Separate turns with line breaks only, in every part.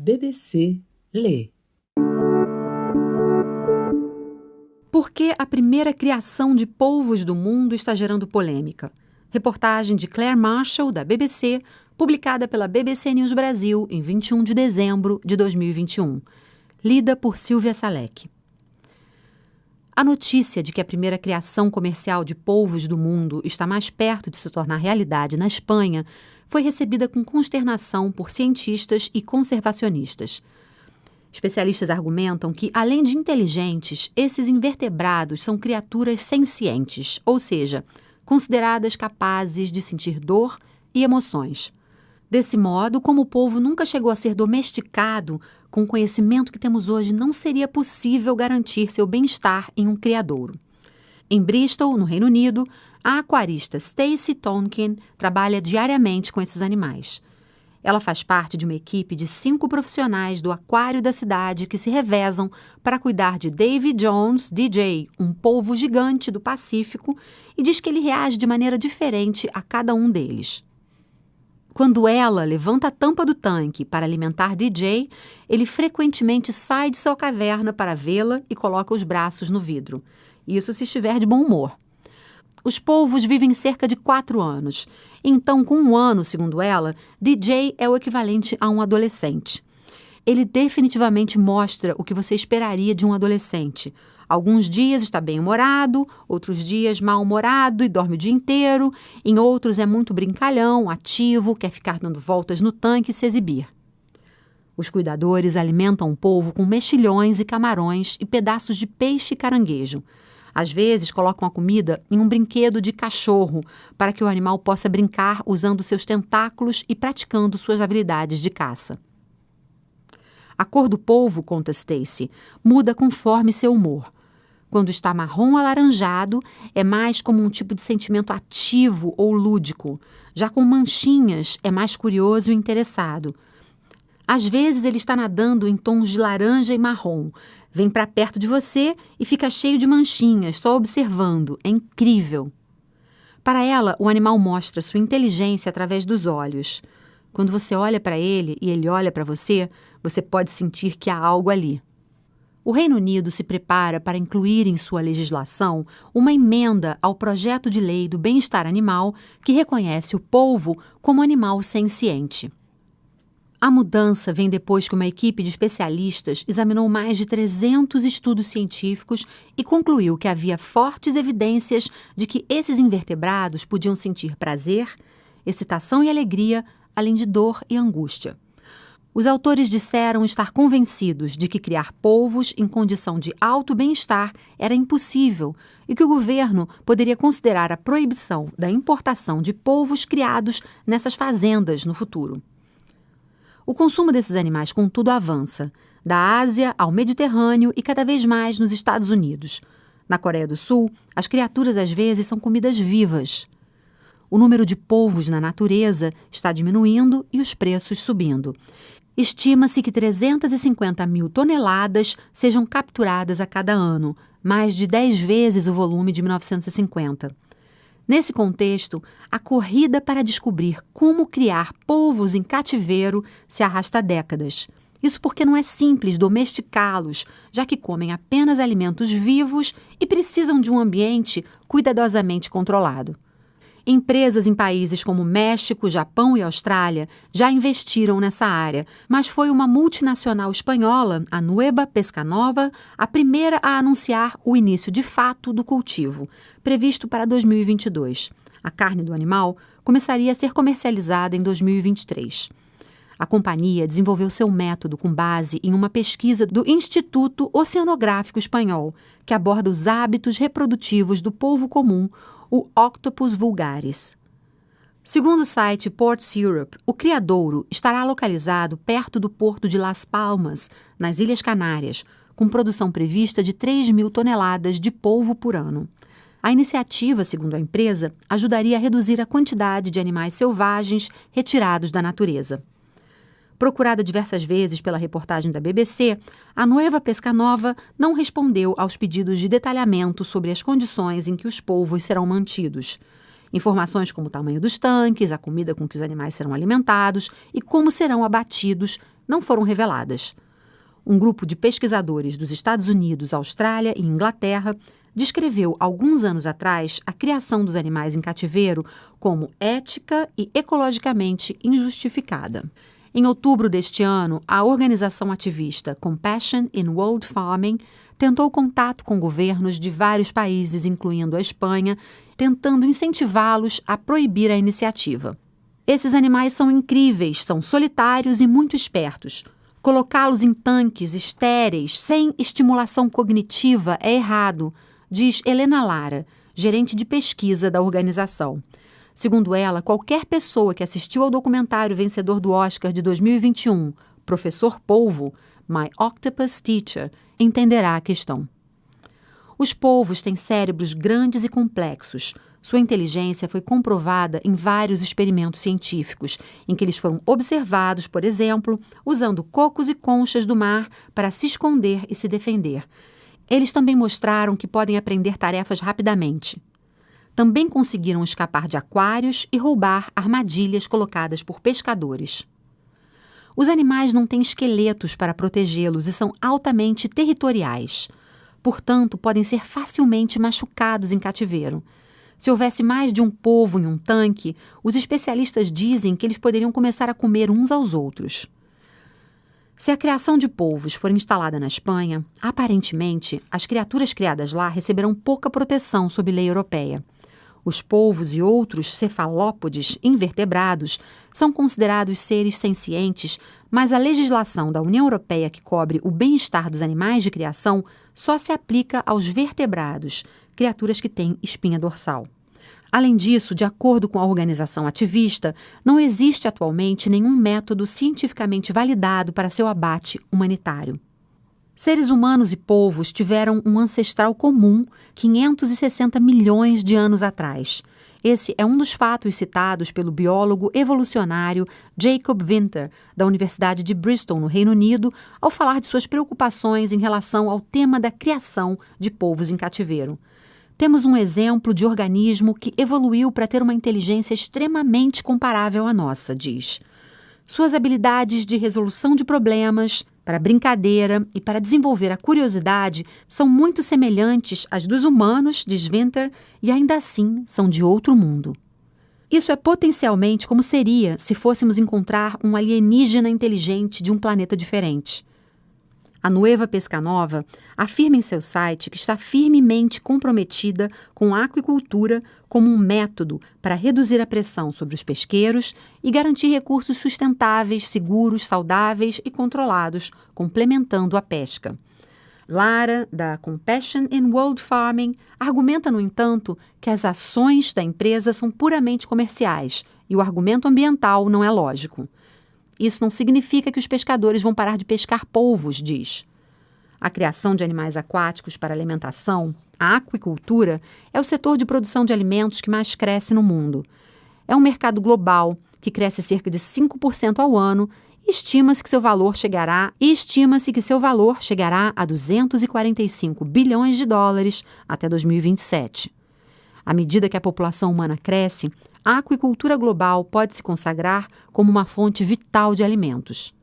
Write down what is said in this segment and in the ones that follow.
BBC lê.
Por que a primeira criação de polvos do mundo está gerando polêmica? Reportagem de Claire Marshall, da BBC, publicada pela BBC News Brasil em 21 de dezembro de 2021. Lida por Silvia Salek. A notícia de que a primeira criação comercial de polvos do mundo está mais perto de se tornar realidade na Espanha foi recebida com consternação por cientistas e conservacionistas. Especialistas argumentam que, além de inteligentes, esses invertebrados são criaturas sencientes, ou seja, consideradas capazes de sentir dor e emoções. Desse modo, como o polvo nunca chegou a ser domesticado, com o conhecimento que temos hoje, não seria possível garantir seu bem-estar em um criadouro. Em Bristol, no Reino Unido, a aquarista Stacey Tonkin trabalha diariamente com esses animais. Ela faz parte de uma equipe de 5 profissionais do aquário da cidade que se revezam para cuidar de Davy Jones, DJ, um polvo gigante do Pacífico, e diz que ele reage de maneira diferente a cada um deles. Quando ela levanta a tampa do tanque para alimentar DJ, ele frequentemente sai de sua caverna para vê-la e coloca os braços no vidro. Isso se estiver de bom humor. Os polvos vivem cerca de 4 anos. Então, com 1 ano, segundo ela, DJ é o equivalente a um adolescente. Ele definitivamente mostra o que você esperaria de um adolescente. Alguns dias está bem-humorado, outros dias mal-humorado e dorme o dia inteiro. Em outros é muito brincalhão, ativo, quer ficar dando voltas no tanque e se exibir. Os cuidadores alimentam o polvo com mexilhões e camarões e pedaços de peixe e caranguejo. Às vezes, colocam a comida em um brinquedo de cachorro para que o animal possa brincar usando seus tentáculos e praticando suas habilidades de caça. A cor do polvo, conta Stacey, muda conforme seu humor. Quando está marrom alaranjado, é mais como um tipo de sentimento ativo ou lúdico. Já com manchinhas, é mais curioso e interessado. Às vezes, ele está nadando em tons de laranja e marrom. Vem para perto de você e fica cheio de manchinhas, só observando. É incrível. Para ela, o animal mostra sua inteligência através dos olhos. Quando você olha para ele e ele olha para você, você pode sentir que há algo ali. O Reino Unido se prepara para incluir em sua legislação uma emenda ao projeto de lei do bem-estar animal que reconhece o polvo como animal senciente. A mudança vem depois que uma equipe de especialistas examinou mais de 300 estudos científicos e concluiu que havia fortes evidências de que esses invertebrados podiam sentir prazer, excitação e alegria, além de dor e angústia. Os autores disseram estar convencidos de que criar polvos em condição de alto bem-estar era impossível e que o governo poderia considerar a proibição da importação de polvos criados nessas fazendas no futuro. O consumo desses animais, contudo, avança, da Ásia ao Mediterrâneo e cada vez mais nos Estados Unidos. Na Coreia do Sul, as criaturas às vezes são comidas vivas. O número de polvos na natureza está diminuindo e os preços subindo. Estima-se que 350 mil toneladas sejam capturadas a cada ano, mais de 10 vezes o volume de 1950. Nesse contexto, a corrida para descobrir como criar polvos em cativeiro se arrasta há décadas. Isso porque não é simples domesticá-los, já que comem apenas alimentos vivos e precisam de um ambiente cuidadosamente controlado. Empresas em países como México, Japão e Austrália já investiram nessa área, mas foi uma multinacional espanhola, a Nueva Pescanova, a primeira a anunciar o início de fato do cultivo, previsto para 2022. A carne do animal começaria a ser comercializada em 2023. A companhia desenvolveu seu método com base em uma pesquisa do Instituto Oceanográfico Espanhol, que aborda os hábitos reprodutivos do polvo comum, o Octopus vulgaris. Segundo o site Ports Europe, o criadouro estará localizado perto do porto de Las Palmas, nas Ilhas Canárias, com produção prevista de 3 mil toneladas de polvo por ano. A iniciativa, segundo a empresa, ajudaria a reduzir a quantidade de animais selvagens retirados da natureza. Procurada diversas vezes pela reportagem da BBC, a Nueva Pescanova não respondeu aos pedidos de detalhamento sobre as condições em que os polvos serão mantidos. Informações como o tamanho dos tanques, a comida com que os animais serão alimentados e como serão abatidos não foram reveladas. Um grupo de pesquisadores dos Estados Unidos, Austrália e Inglaterra descreveu, alguns anos atrás, a criação dos animais em cativeiro como ética e ecologicamente injustificada. Em outubro deste ano, a organização ativista Compassion in World Farming tentou contato com governos de vários países, incluindo a Espanha, tentando incentivá-los a proibir a iniciativa. Esses animais são incríveis, são solitários e muito espertos. Colocá-los em tanques estéreis, sem estimulação cognitiva, é errado, diz Helena Lara, gerente de pesquisa da organização. Segundo ela, qualquer pessoa que assistiu ao documentário vencedor do Oscar de 2021, Professor Polvo, My Octopus Teacher, entenderá a questão. Os polvos têm cérebros grandes e complexos. Sua inteligência foi comprovada em vários experimentos científicos, em que eles foram observados, por exemplo, usando cocos e conchas do mar para se esconder e se defender. Eles também mostraram que podem aprender tarefas rapidamente. Também conseguiram escapar de aquários e roubar armadilhas colocadas por pescadores. Os animais não têm esqueletos para protegê-los e são altamente territoriais. Portanto, podem ser facilmente machucados em cativeiro. Se houvesse mais de um polvo em um tanque, os especialistas dizem que eles poderiam começar a comer uns aos outros. Se a criação de polvos for instalada na Espanha, aparentemente, as criaturas criadas lá receberão pouca proteção sob lei europeia. Os polvos e outros cefalópodes invertebrados são considerados seres sencientes, mas a legislação da União Europeia que cobre o bem-estar dos animais de criação só se aplica aos vertebrados, criaturas que têm espinha dorsal. Além disso, de acordo com a organização ativista, não existe atualmente nenhum método cientificamente validado para seu abate humanitário. Seres humanos e polvos tiveram um ancestral comum 560 milhões de anos atrás. Esse é um dos fatos citados pelo biólogo evolucionário Jacob Winter, da Universidade de Bristol, no Reino Unido, ao falar de suas preocupações em relação ao tema da criação de polvos em cativeiro. Temos um exemplo de organismo que evoluiu para ter uma inteligência extremamente comparável à nossa, diz. Suas habilidades de resolução de problemas, para brincadeira e para desenvolver a curiosidade são muito semelhantes às dos humanos, diz Winter, e ainda assim são de outro mundo. Isso é potencialmente como seria se fôssemos encontrar um alienígena inteligente de um planeta diferente. A Nueva Pescanova afirma em seu site que está firmemente comprometida com a aquicultura como um método para reduzir a pressão sobre os pesqueiros e garantir recursos sustentáveis, seguros, saudáveis e controlados, complementando a pesca. Lara, da Compassion in World Farming, argumenta, no entanto, que as ações da empresa são puramente comerciais e o argumento ambiental não é lógico. Isso não significa que os pescadores vão parar de pescar polvos, diz. A criação de animais aquáticos para alimentação, a aquicultura, é o setor de produção de alimentos que mais cresce no mundo. É um mercado global que cresce cerca de 5% ao ano e estima-se que seu valor chegará a 245 bilhões de dólares até 2027. À medida que a população humana cresce, a aquicultura global pode se consagrar como uma fonte vital de alimentos.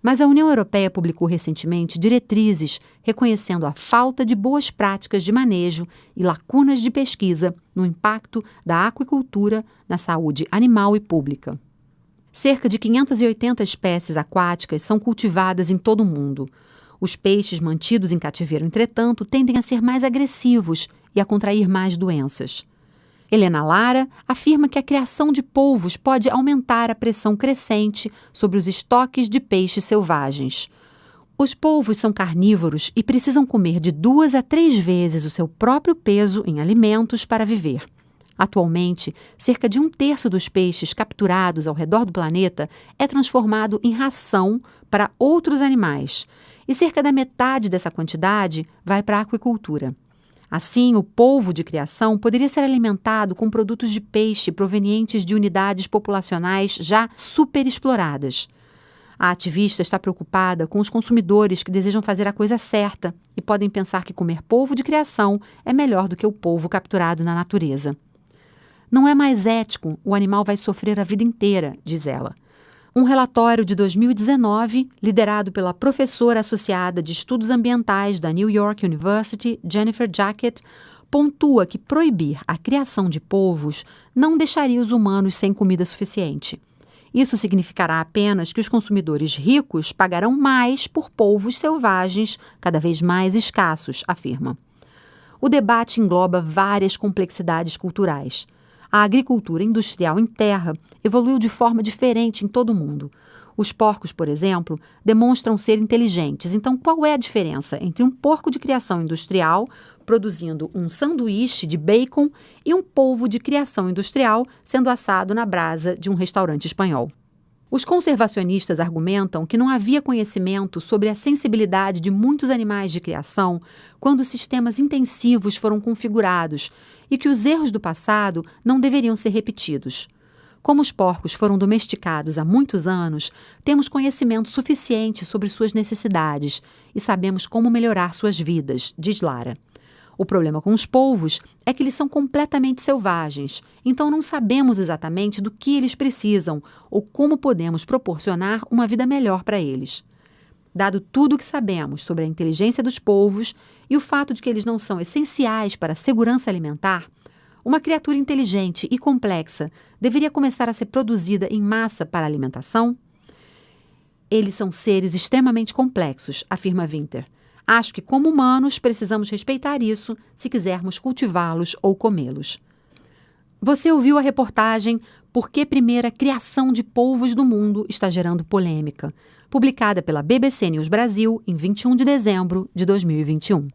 Mas a União Europeia publicou recentemente diretrizes reconhecendo a falta de boas práticas de manejo e lacunas de pesquisa no impacto da aquicultura na saúde animal e pública. Cerca de 580 espécies aquáticas são cultivadas em todo o mundo. Os peixes mantidos em cativeiro, entretanto, tendem a ser mais agressivos e a contrair mais doenças. Helena Lara afirma que a criação de polvos pode aumentar a pressão crescente sobre os estoques de peixes selvagens. Os polvos são carnívoros e precisam comer de 2 a 3 vezes o seu próprio peso em alimentos para viver. Atualmente, cerca de 1/3 dos peixes capturados ao redor do planeta é transformado em ração para outros animais, e cerca da metade dessa quantidade vai para a aquicultura. Assim, o polvo de criação poderia ser alimentado com produtos de peixe provenientes de unidades populacionais já superexploradas. A ativista está preocupada com os consumidores que desejam fazer a coisa certa e podem pensar que comer polvo de criação é melhor do que o polvo capturado na natureza. Não é mais ético, o animal vai sofrer a vida inteira, diz ela. Um relatório de 2019, liderado pela professora associada de estudos ambientais da New York University, Jennifer Jacket, pontua que proibir a criação de polvos não deixaria os humanos sem comida suficiente. Isso significará apenas que os consumidores ricos pagarão mais por polvos selvagens cada vez mais escassos, afirma. O debate engloba várias complexidades culturais. A agricultura industrial em terra evoluiu de forma diferente em todo o mundo. Os porcos, por exemplo, demonstram ser inteligentes. Então, qual é a diferença entre um porco de criação industrial produzindo um sanduíche de bacon e um polvo de criação industrial sendo assado na brasa de um restaurante espanhol? Os conservacionistas argumentam que não havia conhecimento sobre a sensibilidade de muitos animais de criação quando sistemas intensivos foram configurados e que os erros do passado não deveriam ser repetidos. Como os porcos foram domesticados há muitos anos, temos conhecimento suficiente sobre suas necessidades e sabemos como melhorar suas vidas, diz Lara. O problema com os polvos é que eles são completamente selvagens, então não sabemos exatamente do que eles precisam ou como podemos proporcionar uma vida melhor para eles. Dado tudo o que sabemos sobre a inteligência dos polvos e o fato de que eles não são essenciais para a segurança alimentar, uma criatura inteligente e complexa deveria começar a ser produzida em massa para alimentação? Eles são seres extremamente complexos, afirma Winter. Acho que, como humanos, precisamos respeitar isso se quisermos cultivá-los ou comê-los. Você ouviu a reportagem Por que primeira criação de polvos do mundo está gerando polêmica, publicada pela BBC News Brasil em 21 de dezembro de 2021.